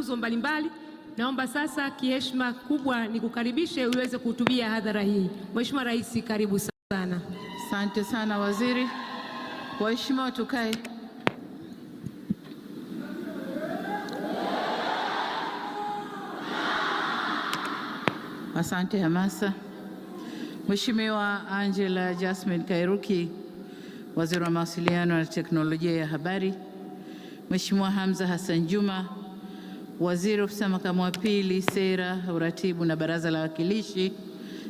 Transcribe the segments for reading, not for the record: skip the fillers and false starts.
mauzo mbalimbali. Naomba sasa kiheshima kubwa nikukaribishe uweze kuhutubia hadhara hii. Mheshimiwa Rais, karibu sana. Asante sana waziri. Waheshimiwa, tukae. Asante Hamasa. Mheshimiwa Angela Jasmine Kairuki, Waziri wa Mawasiliano na Teknolojia ya Habari. Mheshimiwa Hamza Hassan Juma, Waziri Ofisi ya Makamu wa Pili, Sera, Uratibu na Baraza la Wawakilishi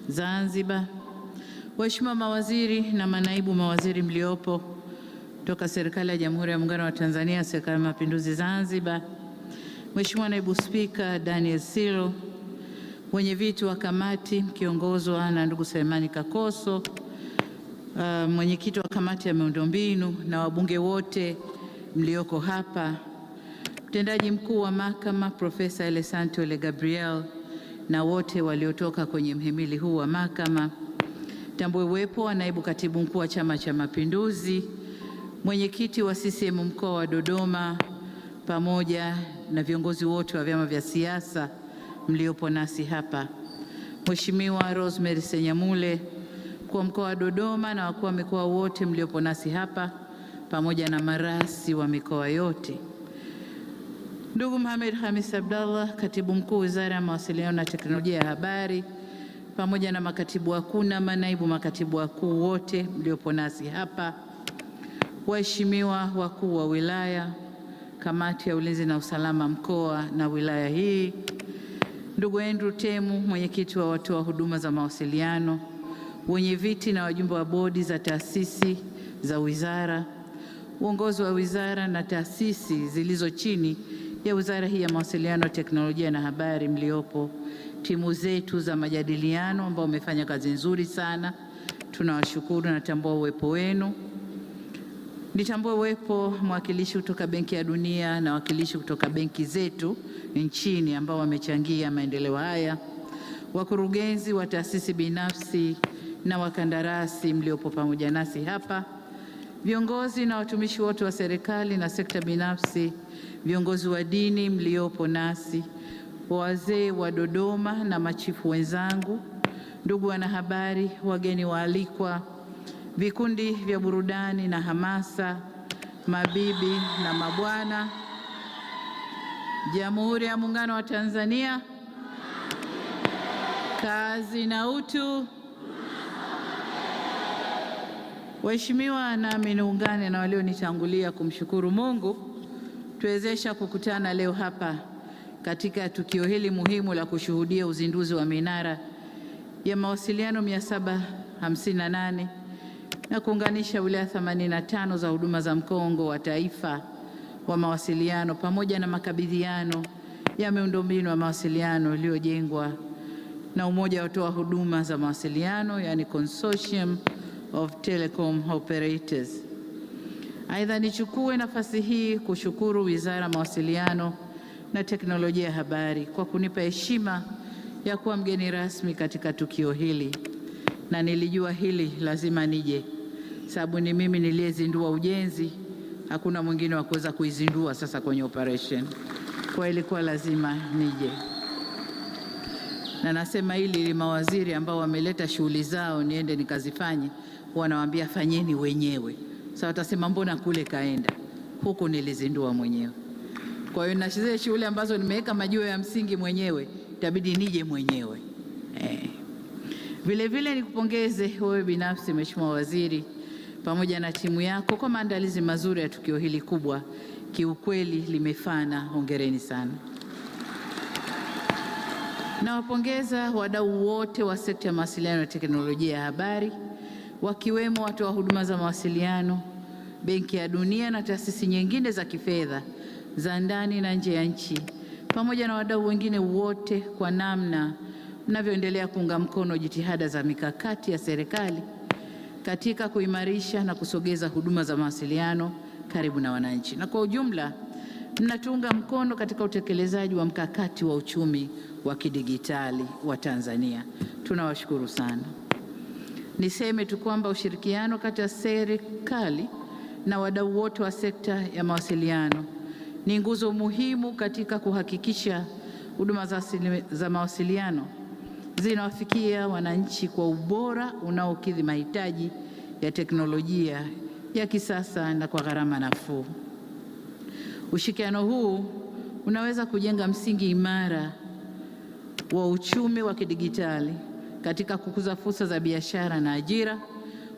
Zanzibar. Waheshimiwa mawaziri na manaibu mawaziri mliopo toka Serikali ya Jamhuri ya Muungano wa Tanzania, Serikali ya Mapinduzi Zanzibar. Mheshimiwa Naibu Spika Daniel Silo, wenyeviti wa kamati mkiongozwa na ndugu Selemani Kakoso, mwenyekiti wa kamati ya miundombinu na wabunge wote mlioko hapa, mtendaji mkuu wa mahakama Profesa Elesanto Ele Gabriel na wote waliotoka kwenye mhimili huu wa mahakama. Tambue uwepo wa naibu katibu mkuu wa Chama cha Mapinduzi, mwenyekiti wa CCM mkoa wa Dodoma, pamoja na viongozi wote wa vyama vya siasa mliopo nasi hapa. Mheshimiwa Rosemary Senyamule, mkuu wa mkoa wa Dodoma, na wakuu wa mikoa wote mliopo nasi hapa, pamoja na marasi wa mikoa yote. Ndugu Mohamed Hamis Abdallah, katibu mkuu Wizara ya Mawasiliano na Teknolojia ya Habari, pamoja na makatibu wakuu na manaibu makatibu wakuu wote mliopo nasi hapa. Waheshimiwa wakuu wa wilaya, kamati ya ulinzi na usalama mkoa na wilaya hii, ndugu Andrew Temu, mwenyekiti wa watoa huduma za mawasiliano, wenye viti na wajumbe wa bodi za taasisi za wizara, uongozi wa wizara na taasisi zilizo chini ya wizara hii ya Mawasiliano, Teknolojia na Habari mliopo, timu zetu za majadiliano ambao wamefanya kazi nzuri sana, tunawashukuru. Natambua uwepo wenu. Nitambua uwepo mwakilishi kutoka Benki ya Dunia na wakilishi kutoka benki zetu nchini ambao wamechangia maendeleo haya, wakurugenzi wa taasisi binafsi na wakandarasi mliopo pamoja nasi hapa, viongozi na watumishi wote wa serikali na sekta binafsi, viongozi wa dini mliopo nasi, wazee wa Dodoma na machifu wenzangu, ndugu wanahabari, wageni waalikwa, vikundi vya burudani na hamasa, mabibi na mabwana, Jamhuri ya Muungano wa Tanzania, kazi na utu. Waheshimiwa, nami niungane na walionitangulia kumshukuru Mungu tuwezesha kukutana leo hapa katika tukio hili muhimu la kushuhudia uzinduzi wa minara ya mawasiliano 758 na kuunganisha wilaya 85 za huduma za mkongo wa taifa wa mawasiliano, pamoja na makabidhiano ya miundombinu ya mawasiliano iliyojengwa na Umoja wa Watoa Huduma za Mawasiliano, yani Consortium of Telecom Operators. Aidha, nichukue nafasi hii kushukuru Wizara ya Mawasiliano na Teknolojia ya Habari kwa kunipa heshima ya kuwa mgeni rasmi katika tukio hili, na nilijua hili lazima nije, sababu ni mimi niliyezindua ujenzi, hakuna mwingine wa kuweza kuizindua sasa kwenye operation. Kwa ilikuwa lazima nije, na nasema hili ili mawaziri ambao wameleta shughuli zao niende nikazifanye, wanawaambia fanyeni wenyewe. Sasa watasema mbona kule kaenda, huku nilizindua mwenyewe. Kwa hiyo na zile shughuli ambazo nimeweka majiwe ya msingi mwenyewe, itabidi nije mwenyewe. Vile vile nikupongeze wewe binafsi Mheshimiwa Waziri pamoja na timu yako kwa maandalizi mazuri ya tukio hili kubwa. Kiukweli limefana, hongereni sana. Nawapongeza wadau wote wa sekta ya mawasiliano na teknolojia ya habari, wakiwemo watoa huduma za mawasiliano, Benki ya Dunia na taasisi nyingine za kifedha za ndani na nje ya nchi, pamoja na wadau wengine wote kwa namna mnavyoendelea kuunga mkono jitihada za mikakati ya serikali katika kuimarisha na kusogeza huduma za mawasiliano karibu na wananchi, na kwa ujumla mnatunga mkono katika utekelezaji wa mkakati wa uchumi wa kidigitali wa Tanzania. Tunawashukuru sana. Niseme tu kwamba ushirikiano kati ya serikali na wadau wote wa sekta ya mawasiliano ni nguzo muhimu katika kuhakikisha huduma za mawasiliano zinawafikia wananchi kwa ubora unaokidhi mahitaji ya teknolojia ya kisasa na kwa gharama nafuu. Ushirikiano huu unaweza kujenga msingi imara wa uchumi wa kidigitali katika kukuza fursa za biashara na ajira,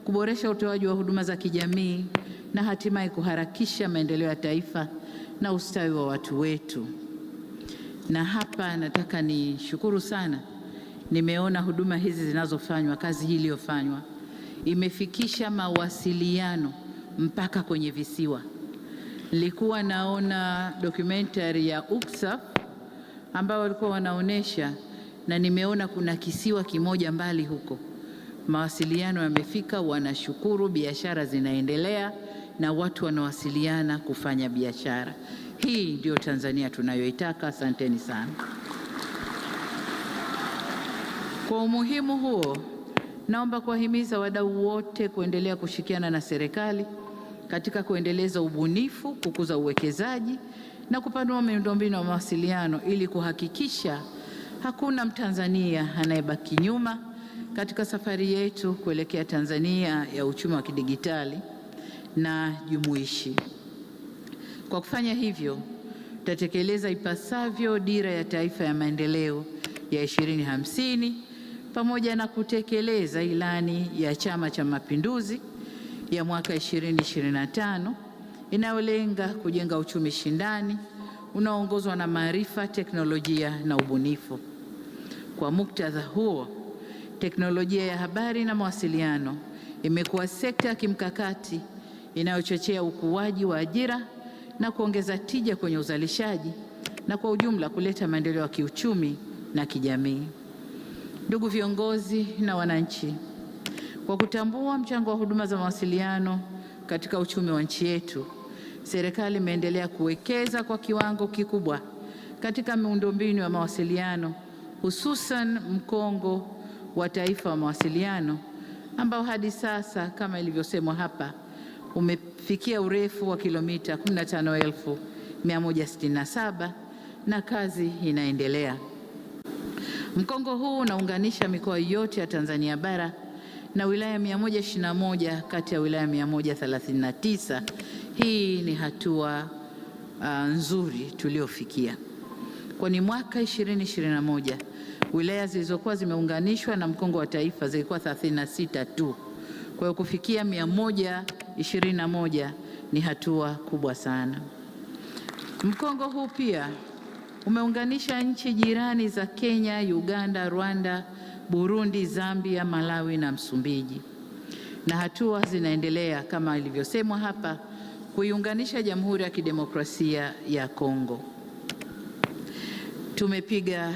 kuboresha utoaji wa huduma za kijamii na hatimaye kuharakisha maendeleo ya taifa na ustawi wa watu wetu. Na hapa nataka nishukuru sana, nimeona huduma hizi zinazofanywa, kazi hii iliyofanywa imefikisha mawasiliano mpaka kwenye visiwa. Nilikuwa naona documentary ya UCSAF ambao walikuwa wanaonesha, na nimeona kuna kisiwa kimoja mbali huko mawasiliano yamefika, wanashukuru, biashara zinaendelea na watu wanawasiliana kufanya biashara. Hii ndio Tanzania tunayoitaka. Asanteni sana. Kwa umuhimu huo, naomba kuwahimiza wadau wote kuendelea kushirikiana na serikali katika kuendeleza ubunifu, kukuza uwekezaji na kupanua miundombinu ya mawasiliano ili kuhakikisha hakuna Mtanzania anayebaki nyuma katika safari yetu kuelekea Tanzania ya uchumi wa kidigitali na jumuishi. Kwa kufanya hivyo, tutatekeleza ipasavyo Dira ya Taifa ya Maendeleo ya 2050 pamoja na kutekeleza Ilani ya Chama cha Mapinduzi ya mwaka 2025 inayolenga kujenga uchumi shindani unaoongozwa na maarifa, teknolojia na ubunifu. Kwa muktadha huo, teknolojia ya habari na mawasiliano imekuwa sekta ya kimkakati inayochochea ukuaji wa ajira na kuongeza tija kwenye uzalishaji na kwa ujumla kuleta maendeleo ya kiuchumi na kijamii. Ndugu viongozi na wananchi, kwa kutambua mchango wa huduma za mawasiliano katika uchumi wa nchi yetu, serikali imeendelea kuwekeza kwa kiwango kikubwa katika miundombinu ya mawasiliano, hususan mkongo wa taifa wa mawasiliano ambao hadi sasa kama ilivyosemwa hapa umefikia urefu wa kilomita 15,167 na kazi inaendelea. Mkongo huu unaunganisha mikoa yote ya Tanzania bara na wilaya 121 kati ya wilaya 139. Hii ni hatua nzuri tuliofikia, kwani mwaka 2021 wilaya zilizokuwa zimeunganishwa na mkongo wa taifa zilikuwa 36 tu. Kwa hiyo kufikia 121 ni hatua kubwa sana. Mkongo huu pia umeunganisha nchi jirani za Kenya, Uganda, Rwanda, Burundi, Zambia, Malawi na Msumbiji, na hatua zinaendelea kama ilivyosemwa hapa kuiunganisha Jamhuri ya Kidemokrasia ya Kongo. Tumepiga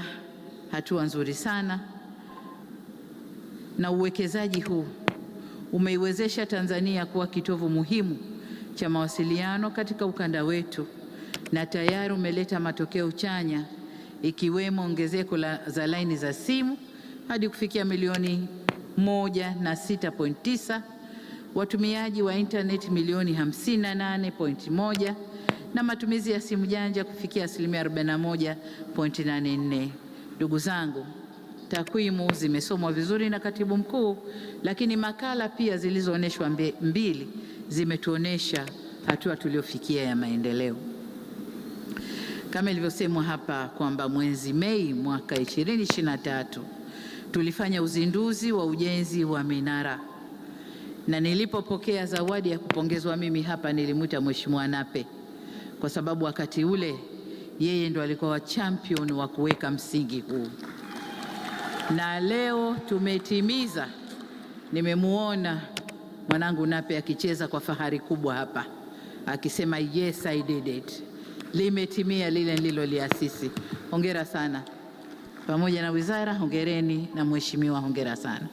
hatua nzuri sana, na uwekezaji huu umeiwezesha Tanzania kuwa kitovu muhimu cha mawasiliano katika ukanda wetu, na tayari umeleta matokeo chanya ikiwemo ongezeko za laini za simu hadi kufikia milioni 106.9, watumiaji wa internet milioni 58.1 na matumizi ya simu janja kufikia 41.84. Ndugu zangu, takwimu zimesomwa vizuri na Katibu Mkuu, lakini makala pia zilizoonyeshwa mbili zimetuonesha hatua tuliofikia ya maendeleo. Kama ilivyosemwa hapa kwamba mwezi Mei mwaka 2023 tulifanya uzinduzi wa ujenzi wa minara, na nilipopokea zawadi ya kupongezwa mimi hapa nilimwita Mheshimiwa Nape kwa sababu wakati ule yeye ndo alikuwa wa champion wa kuweka msingi huu, na leo tumetimiza. Nimemuona mwanangu Nape akicheza kwa fahari kubwa hapa akisema yes I did it. Limetimia lile nililoliasisi. Hongera sana. Pamoja na wizara hongereni, na mheshimiwa hongera sana.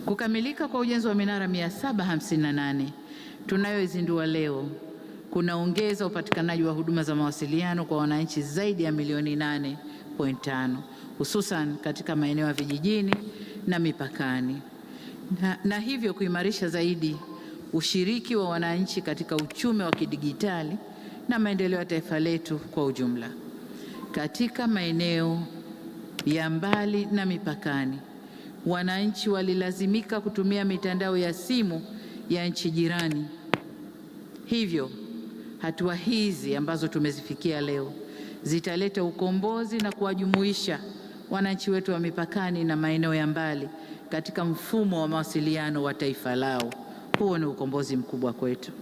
Kukamilika kwa ujenzi wa minara 758 tunayoizindua leo kunaongeza upatikanaji wa huduma za mawasiliano kwa wananchi zaidi ya milioni 8.5 hususan katika maeneo ya vijijini na mipakani, na hivyo kuimarisha zaidi ushiriki wa wananchi katika uchumi wa kidigitali na maendeleo ya taifa letu kwa ujumla. Katika maeneo ya mbali na mipakani, wananchi walilazimika kutumia mitandao ya simu ya nchi jirani. Hivyo, hatua hizi ambazo tumezifikia leo zitaleta ukombozi na kuwajumuisha wananchi wetu wa mipakani na maeneo ya mbali katika mfumo wa mawasiliano wa taifa lao. Huo ni ukombozi mkubwa kwetu.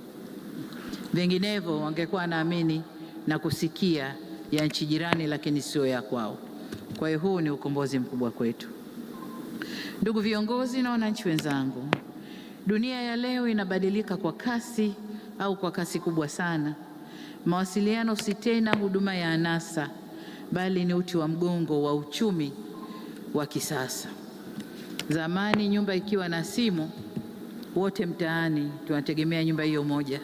Vinginevyo wangekuwa naamini na kusikia ya nchi jirani lakini sio ya kwao. Kwa hiyo huu ni ukombozi mkubwa kwetu. Ndugu viongozi na wananchi wenzangu, dunia ya leo inabadilika kwa kasi kwa kasi kubwa sana. Mawasiliano si tena huduma ya anasa, bali ni uti wa mgongo wa uchumi wa kisasa. Zamani nyumba ikiwa na simu, wote mtaani tunategemea nyumba hiyo moja,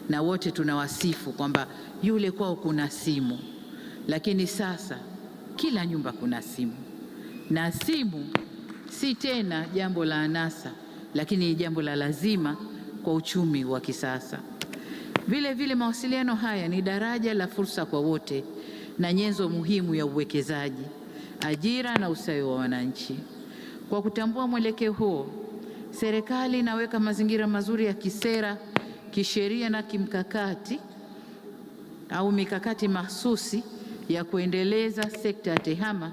na wote tunawasifu kwamba yule kwao kuna simu. Lakini sasa kila nyumba kuna simu, na simu si tena jambo la anasa, lakini ni jambo la lazima kwa uchumi wa kisasa. Vile vile mawasiliano haya ni daraja la fursa kwa wote na nyenzo muhimu ya uwekezaji, ajira na ustawi wa wananchi. Kwa kutambua mwelekeo huo, serikali inaweka mazingira mazuri ya kisera, kisheria na kimkakati mikakati mahsusi ya kuendeleza sekta ya tehama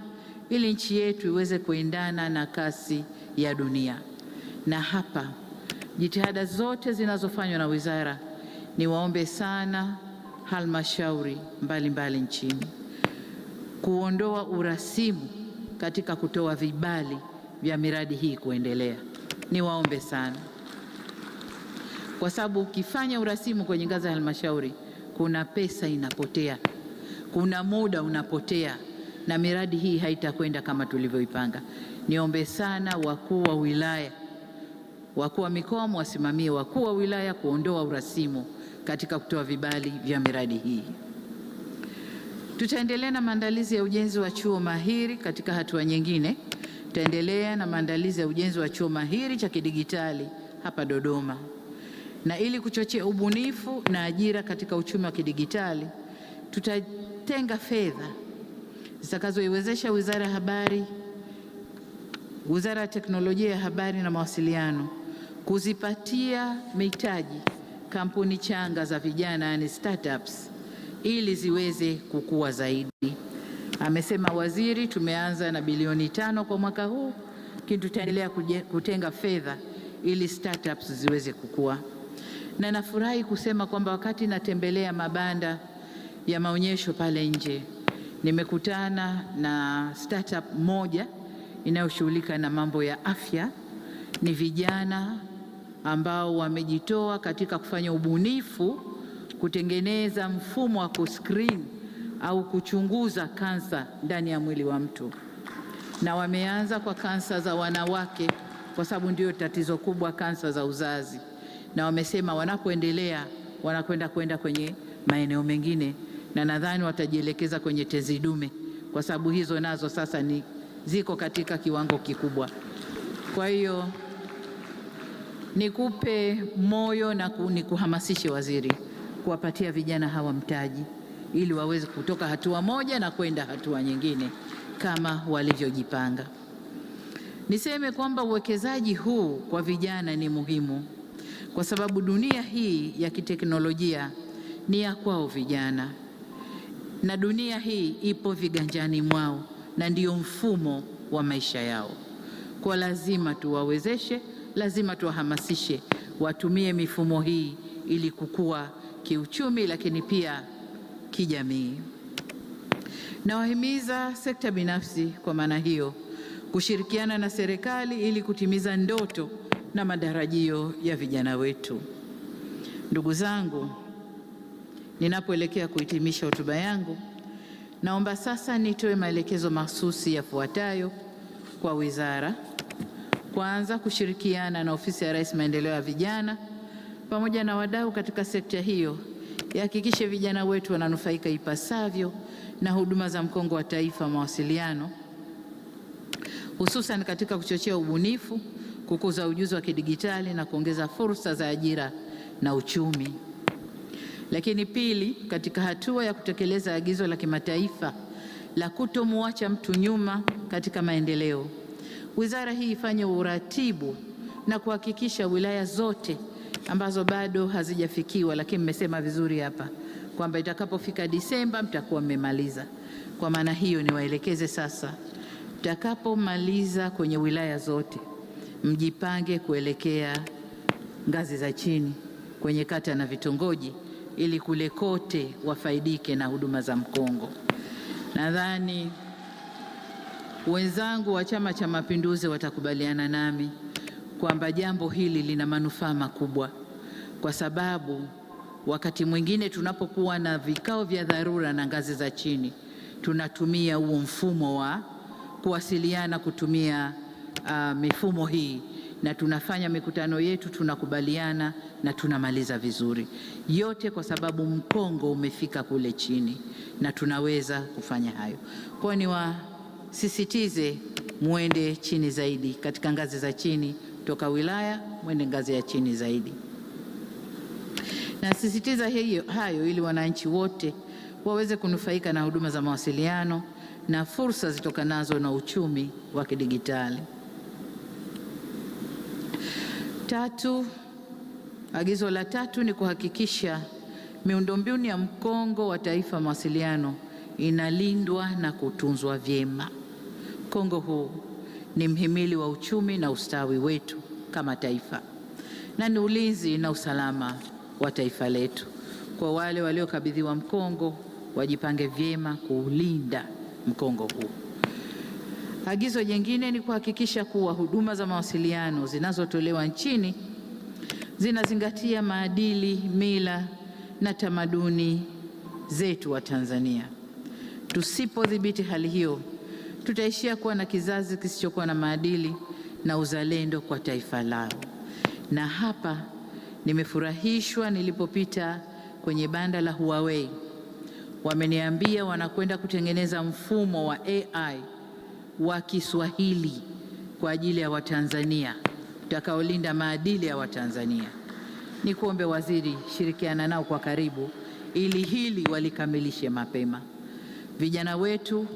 ili nchi yetu iweze kuendana na kasi ya dunia. Na hapa jitihada zote zinazofanywa na wizara, niwaombe sana halmashauri mbalimbali nchini kuondoa urasimu katika kutoa vibali vya miradi hii kuendelea. Niwaombe sana, kwa sababu ukifanya urasimu kwenye ngazi ya halmashauri, kuna pesa inapotea, kuna muda unapotea, na miradi hii haitakwenda kama tulivyoipanga. Niombe sana wakuu wa wilaya, wakuu wa mikoa wasimamie wakuu wa wilaya kuondoa urasimu katika kutoa vibali vya miradi hii. Tutaendelea na maandalizi ya ujenzi wa chuo mahiri. Katika hatua nyingine, tutaendelea na maandalizi ya ujenzi wa chuo mahiri cha kidigitali hapa Dodoma. Na ili kuchochea ubunifu na ajira katika uchumi wa kidigitali, tutatenga fedha zitakazoiwezesha Wizara ya Habari, Wizara ya Teknolojia ya Habari na Mawasiliano kuzipatia mitaji kampuni changa za vijana, yani startups, ili ziweze kukua zaidi. Amesema waziri, tumeanza na bilioni 5 kwa mwaka huu, lakini tutaendelea kutenga fedha ili startups ziweze kukua. Na nafurahi kusema kwamba wakati natembelea mabanda ya maonyesho pale nje, nimekutana na startup moja inayoshughulika na mambo ya afya. Ni vijana ambao wamejitoa katika kufanya ubunifu, kutengeneza mfumo wa kuscreen au kuchunguza kansa ndani ya mwili wa mtu, na wameanza kwa kansa za wanawake kwa sababu ndio tatizo kubwa, kansa za uzazi, na wamesema wanapoendelea wanakwenda kwenye maeneo mengine, na nadhani watajielekeza kwenye tezi dume kwa sababu hizo nazo sasa ziko katika kiwango kikubwa. Kwa hiyo nikupe moyo na nikuhamasishe waziri kuwapatia vijana hawa mtaji ili waweze kutoka hatua moja na kwenda hatua nyingine kama walivyojipanga. Niseme kwamba uwekezaji huu kwa vijana ni muhimu kwa sababu dunia hii ya kiteknolojia ni ya kwao vijana, na dunia hii ipo viganjani mwao na ndio mfumo wa maisha yao. Kwa lazima tuwawezeshe, lazima tuwahamasishe watumie mifumo hii ili kukua kiuchumi, lakini pia kijamii. Nawahimiza sekta binafsi kwa maana hiyo kushirikiana na serikali ili kutimiza ndoto na matarajio ya vijana wetu. Ndugu zangu, ninapoelekea kuhitimisha hotuba yangu, naomba sasa nitoe maelekezo mahsusi yafuatayo kwa wizara. Kwanza, kushirikiana na Ofisi ya Rais Maendeleo ya Vijana pamoja na wadau katika sekta hiyo ihakikishe vijana wetu wananufaika ipasavyo na huduma za mkongo wa taifa mawasiliano, hususan katika kuchochea ubunifu, kukuza ujuzi wa kidigitali na kuongeza fursa za ajira na uchumi. Lakini pili, katika hatua ya kutekeleza agizo la kimataifa la kutomwacha mtu nyuma katika maendeleo, wizara hii ifanye uratibu na kuhakikisha wilaya zote ambazo bado hazijafikiwa, lakini mmesema vizuri hapa kwamba itakapofika Disemba mtakuwa mmemaliza. Kwa maana hiyo, niwaelekeze sasa, mtakapomaliza kwenye wilaya zote, mjipange kuelekea ngazi za chini kwenye kata na vitongoji, ili kule kote wafaidike na huduma za mkongo. Nadhani wenzangu wa Chama cha Mapinduzi watakubaliana nami kwamba jambo hili lina manufaa makubwa, kwa sababu wakati mwingine tunapokuwa na vikao vya dharura na ngazi za chini, tunatumia huo mfumo wa kuwasiliana kutumia mifumo hii, na tunafanya mikutano yetu, tunakubaliana na tunamaliza vizuri. Yote kwa sababu mkongo umefika kule chini na tunaweza kufanya hayo. Kwa hiyo niwasisitize muende chini zaidi katika ngazi za chini, toka wilaya mwende ngazi ya chini zaidi. Nasisitiza hayo ili wananchi wote waweze kunufaika na huduma za mawasiliano na fursa zitokanazo na uchumi wa kidigitali. Tatu, agizo la tatu ni kuhakikisha miundombinu ya mkongo wa taifa wa mawasiliano inalindwa na kutunzwa vyema. Mkongo huu ni mhimili wa uchumi na ustawi wetu kama taifa, na ni ulinzi na usalama wa taifa letu. Kwa wale waliokabidhiwa mkongo, wajipange vyema kuulinda mkongo huu. Agizo jingine ni kuhakikisha kuwa huduma za mawasiliano zinazotolewa nchini zinazingatia maadili, mila na tamaduni zetu wa Tanzania. Tusipodhibiti hali hiyo, tutaishia kuwa na kizazi kisichokuwa na maadili na uzalendo kwa taifa lao. Na hapa nimefurahishwa nilipopita kwenye banda la Huawei, wameniambia wanakwenda kutengeneza mfumo wa AI wa Kiswahili kwa ajili ya Watanzania utakaolinda maadili ya Watanzania. Nikuombe waziri, shirikiana nao kwa karibu ili hili walikamilishe mapema. Vijana wetu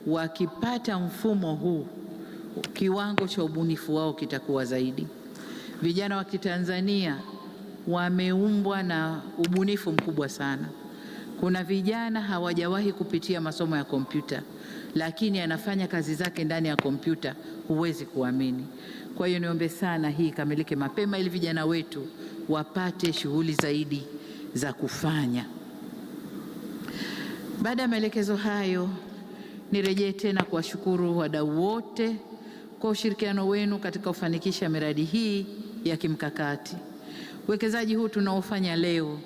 wakipata mfumo huu, kiwango cha ubunifu wao kitakuwa zaidi. Vijana wa Kitanzania wameumbwa na ubunifu mkubwa sana. Kuna vijana hawajawahi kupitia masomo ya kompyuta, lakini anafanya kazi zake ndani ya kompyuta, huwezi kuamini. Kwa hiyo niombe sana hii ikamilike mapema ili vijana wetu wapate shughuli zaidi za kufanya. Baada ya maelekezo hayo, nirejee tena kuwashukuru wadau wote kwa ushirikiano wenu katika kufanikisha miradi hii ya kimkakati. Uwekezaji huu tunaofanya leo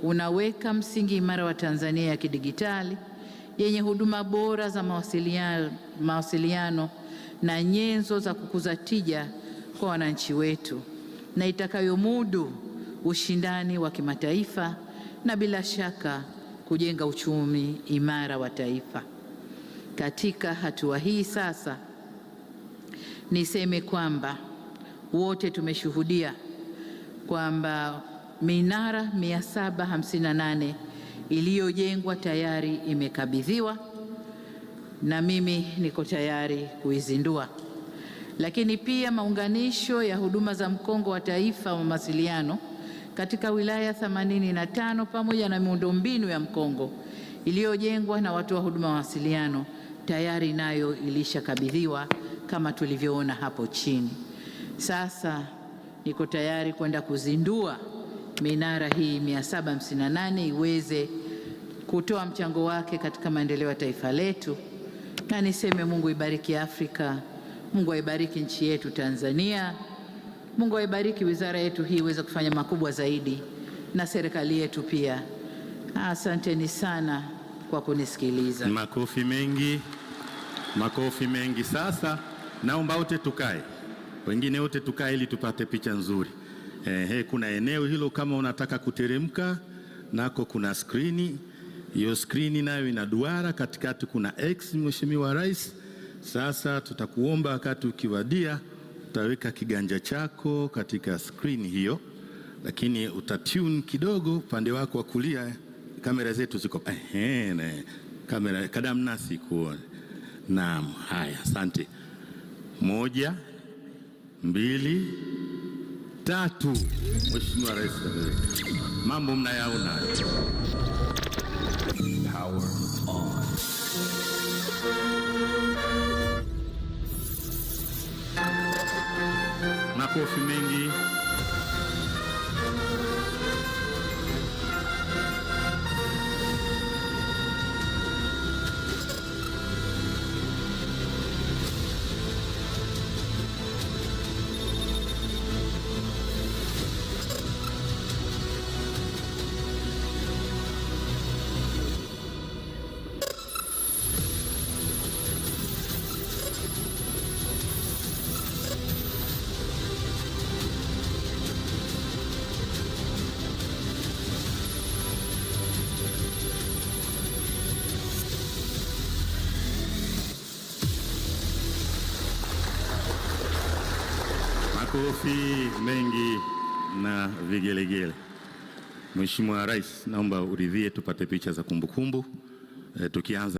unaweka msingi imara wa Tanzania ya kidigitali yenye huduma bora za mawasiliano na nyenzo za kukuza tija kwa wananchi wetu, na itakayomudu ushindani wa kimataifa na bila shaka kujenga uchumi imara wa taifa. Katika hatua hii sasa, niseme kwamba wote tumeshuhudia kwamba minara 758 iliyojengwa tayari imekabidhiwa na mimi niko tayari kuizindua. Lakini pia maunganisho ya huduma za mkongo wa taifa wa mawasiliano katika wilaya 85 pamoja na miundombinu ya mkongo iliyojengwa na watoa huduma wa mawasiliano tayari nayo ilishakabidhiwa kama tulivyoona hapo chini. Sasa niko tayari kwenda kuzindua minara hii 758 iweze kutoa mchango wake katika maendeleo ya taifa letu, na niseme Mungu ibariki Afrika, Mungu aibariki nchi yetu Tanzania, Mungu aibariki wizara yetu hii iweze kufanya makubwa zaidi, na serikali yetu pia. Asanteni sana kwa kunisikiliza. Makofi mengi, makofi mengi. Sasa naomba wote tukae, wengine wote tukae ili tupate picha nzuri. Kuna eneo hilo kama unataka kuteremka nako kuna skrini. Hiyo skrini nayo ina duara, katikati kuna X, Mheshimiwa Rais. Sasa tutakuomba wakati ukiwadia utaweka kiganja chako katika skrini hiyo, lakini utatune kidogo upande wako wa kulia. Kamera zetu ziko kamera kadamnasi kuone. Naam, haya, asante. 1, 2, 3. Mheshimiwa Rais, mambo mnayaona. Power on. Makofi mengi. Makofi mengi na vigelegele. Mheshimiwa Rais, naomba uridhie tupate picha za kumbukumbu tukianza